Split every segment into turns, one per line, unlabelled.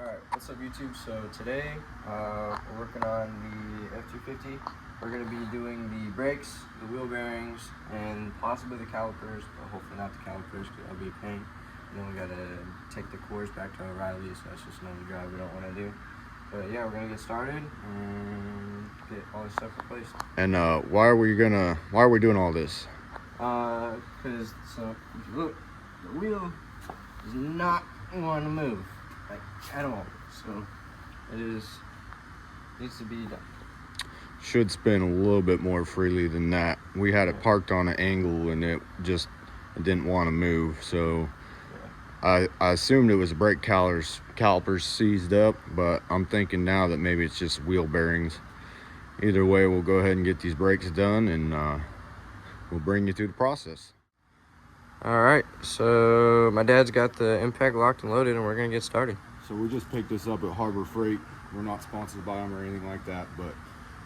Alright, what's up YouTube? So today we're working on the F250. We're going to be doing the brakes, the wheel bearings, and possibly the calipers, but hopefully not the calipers because that'll be a pain. And then we got to take the cores back to O'Reilly, so that's just another job we don't want to do. But yeah, we're going to get started and get all this stuff replaced.
And why are we doing all this?
Because so if you look, the wheel does not want to move, like at all. So it needs to be done.
Should spin a little bit more freely than that. We had it parked on an angle and it didn't want to move. So I assumed it was brake calipers seized up, but I'm thinking now that maybe it's just wheel bearings. Either way, we'll go ahead and get these brakes done, and we'll bring you through the process.
Alright, so my dad's got the impact locked and loaded, and we're going to get started.
So we just picked this up at Harbor Freight. We're not sponsored by them or anything like that, but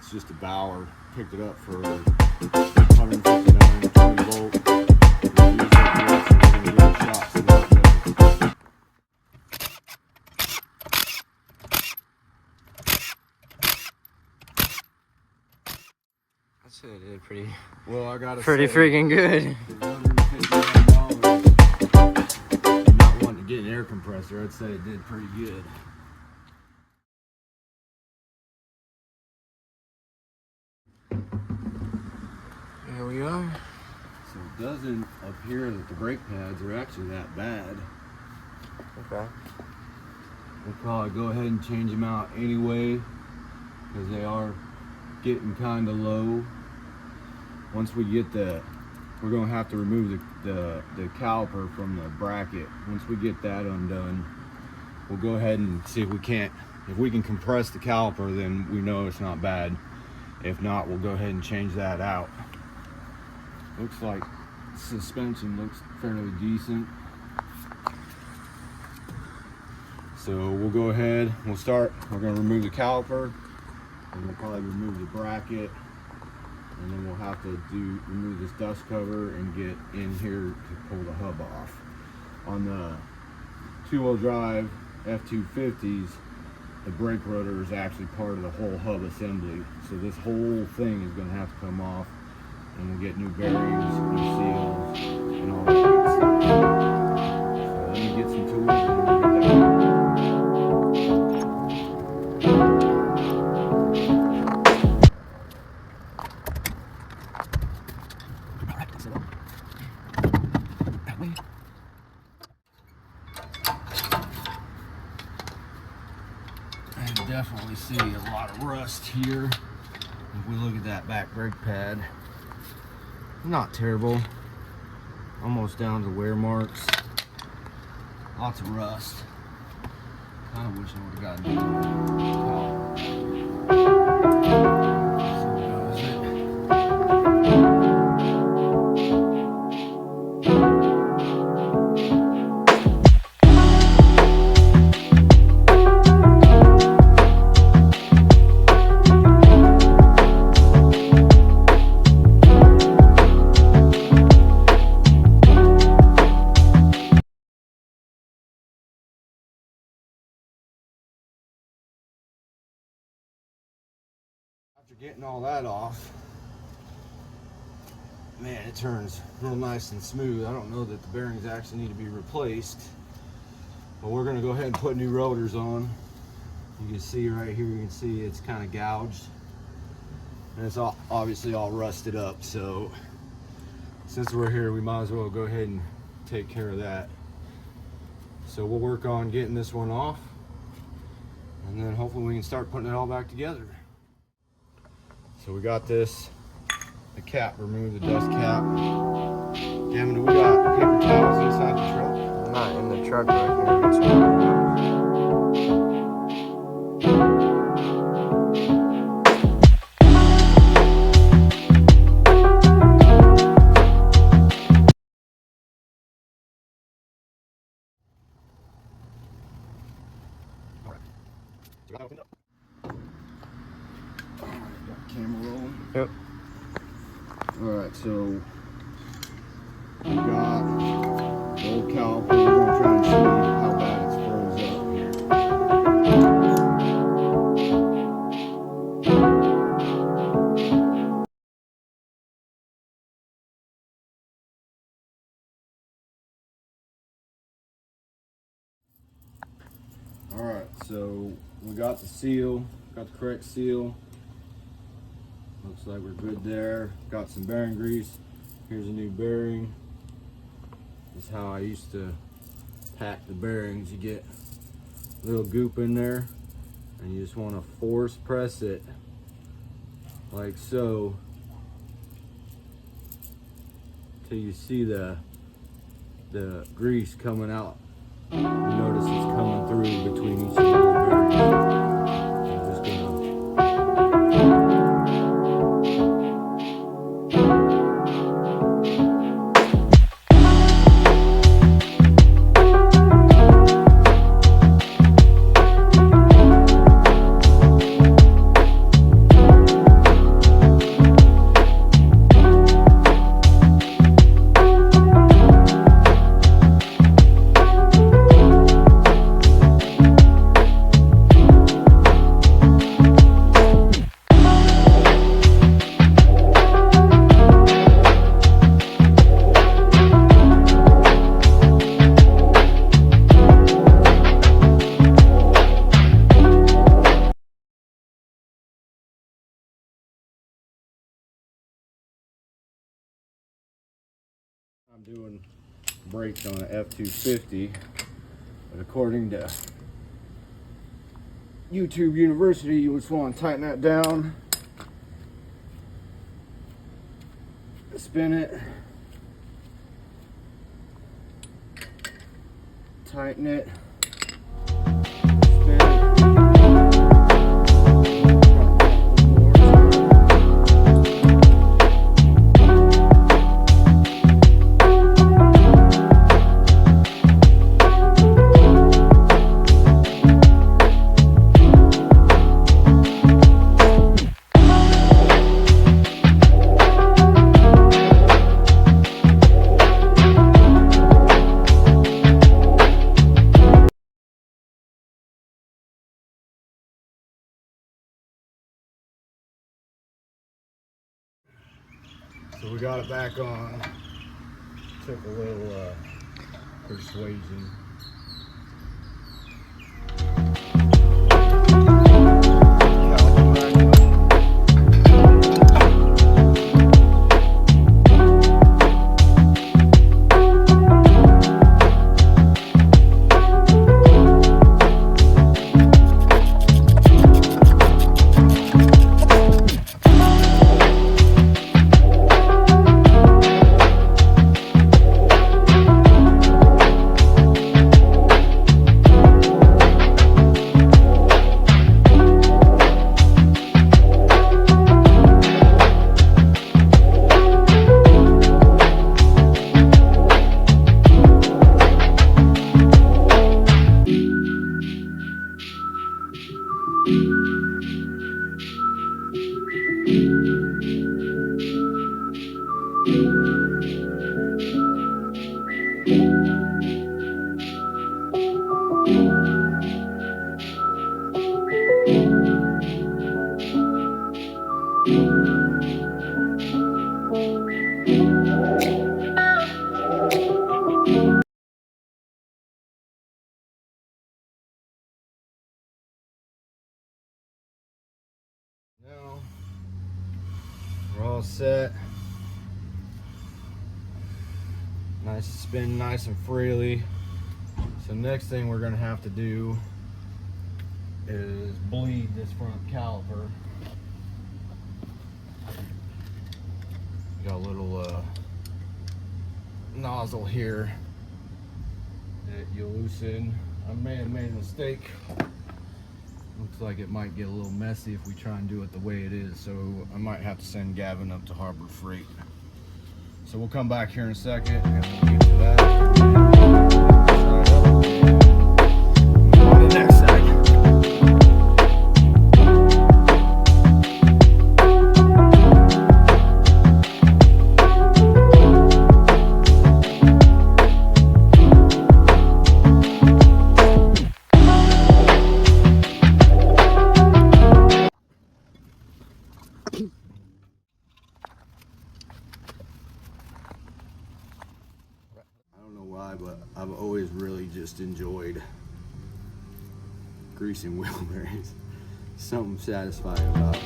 it's just a Bauer. Picked it up for 159, 20 volt. We'll use that for us, and we're going to give it a shot, see how it goes.
That's it, it did pretty,
Well, I gotta
pretty
say,
freaking good.
Not wanting to get an air compressor, I'd say it did pretty good.
Here we are.
So it doesn't appear that the brake pads are actually that bad.
Okay.
We'll probably go ahead and change them out anyway, because they are getting kind of low. Once we get we're going to have to remove the caliper from the bracket. Once we get that undone, we'll go ahead and see if we can compress the caliper, then we know it's not bad. If not, we'll go ahead and change that out. Looks like suspension looks fairly decent. So we'll go ahead, we're going to remove the caliper, and we'll probably remove the bracket, and then we'll have to remove this dust cover and get in here to pull the hub off. On the two-wheel drive F250s, the brake rotor is actually part of the whole hub assembly. So this whole thing is going to have to come off, and we'll get new bearings, new seals, and all that good stuff. So let me get some tools and we'll get that. I can definitely see a lot of rust here. If we look at that back brake pad, not terrible. Almost down to wear marks. Lots of rust. Kind of wish I would have gotten After getting all that off, man, it turns real nice and smooth. I don't know that the bearings actually need to be replaced, but we're going to go ahead and put new rotors on. You can see right here, you can see it's kind of gouged, and it's obviously all rusted up. So since we're here, we might as well go ahead and take care of that. So we'll work on getting this one off, and then hopefully we can start putting it all back together. So we got the cap, remove the dust cap. Damn it, we got paper towels inside the truck?
Not in the truck, but I can get some.
Camera rolling?
Yep.
Alright, so we got the old caliper. We're going to try and see how bad it's froze up here. All right, so we got the seal, got the correct seal. Looks like we're good there. Got some bearing grease. Here's a new bearing. This is how I used to pack the bearings. You get a little goop in there and you just want to force press it like so till you see the grease coming out. You notice it's coming through between each of the little bearings. I'm just gonna I'm doing brakes on an F-250, but according to YouTube University, you just want to tighten that down, spin it, tighten it, spin it. So we got it back on. Took a little persuasion. Now we're all set. Nice to spin nice and freely. So next thing we're gonna have to do is bleed this front caliper. Got a little nozzle here that you loosen. I may have made a mistake. Looks like it might get a little messy if we try and do it the way it is, so I might have to send Gavin up to Harbor Freight. So we'll come back here in a second and we'll get to that. Side up and on the next side. I don't know why, but I've always really just enjoyed greasing wheel bearings. Something satisfying about it.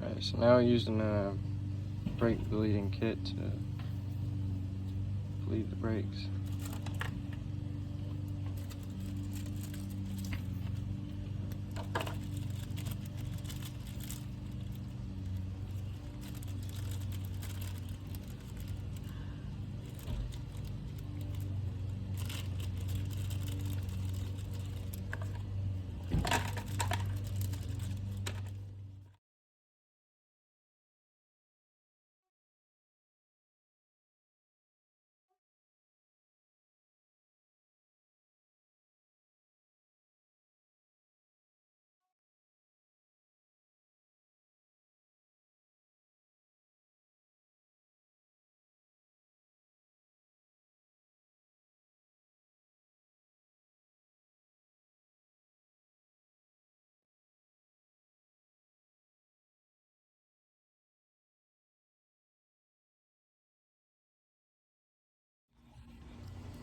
Alright, so now we're using a brake bleeding kit to bleed the brakes.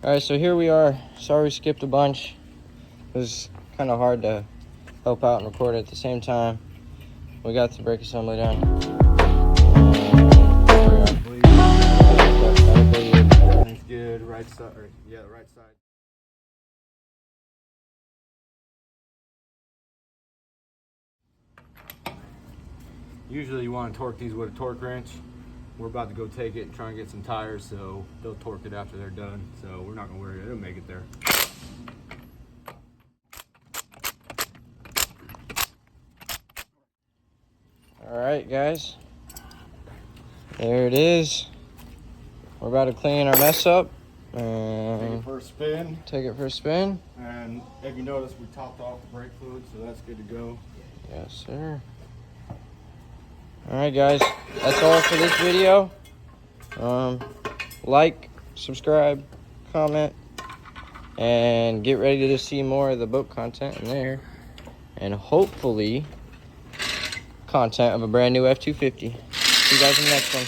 Alright, so here we are. Sorry we skipped a bunch. It was kind of hard to help out and record at the same time. We got the brake assembly done.
Everything's good. Right side. Yeah, the right side. Usually you want to torque these with a torque wrench. We're about to go take it and try and get some tires, so they'll torque it after they're done. So we're not gonna worry, it'll make it there.
Alright guys, there it is. We're about to clean our mess up and
Take it for a spin.
take it for a spin.
And if you notice, we topped off the brake fluid, so that's good to go.
Yes sir. Alright guys, that's all for this video. Like, subscribe, comment, and get ready to see more of the boat content in there. And hopefully content of a brand new F-250. See you guys in the next one.